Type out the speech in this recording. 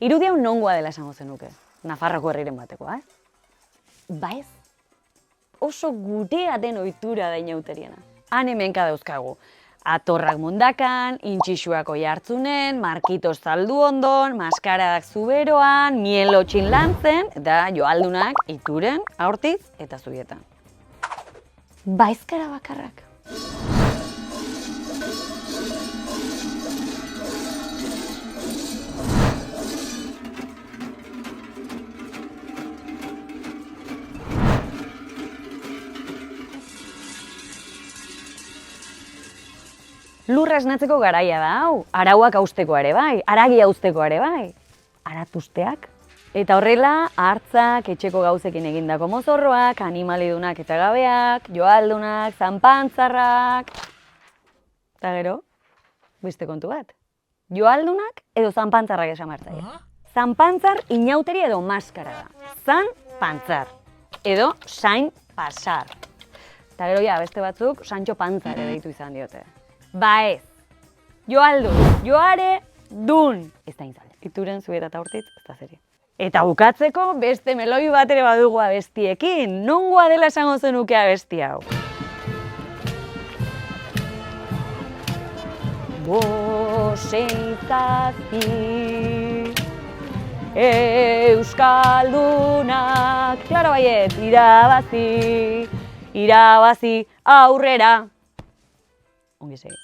Irudi hau nongoa dela esango zenuke. Nafarroko herriren batekoa, Ba ez. Oso gurea den ohitura da inauteriena. Han hemenka dauzkagu. Atorrak mundakan, intxixuak oi hartzunen, markitos zaldu ondon, maskaradak zuberoan, mielotxin lantzen, eta joaldunak ituren, aurtiz eta zubietan. Baizkara bakarrak. Lurra esnatzeko garaia da, hau. Arauak hausteko ere bai, haragia hausteko ere bai. Aratusteak. Eta horrela, hartzak, etxeko gauzekin egindako mozorroak, animalidunak eta gabeak, joaldunak, zanpantzarrak... Eta gero, beste kontu bat. Joaldunak edo zanpantzarrak esan martzaia. Zanpantzar inauteri edo maskara da. Zanpantzar. Edo sain pasar. Eta gero ja, beste batzuk, Sancho Panza ere deitu izan diote. Ba ez, joaldu, joare, dun. Ez da intzalde. Ituren zubieta eta hortitz, ez da zeri. Eta bukatzeko beste meloi bat ere badugu abestiekin. Nongoa dela esango zenuke abesti hau. Bosei zazpi Euskaldunak, klaro baiet, irabazi, aurrera. Ongi segi.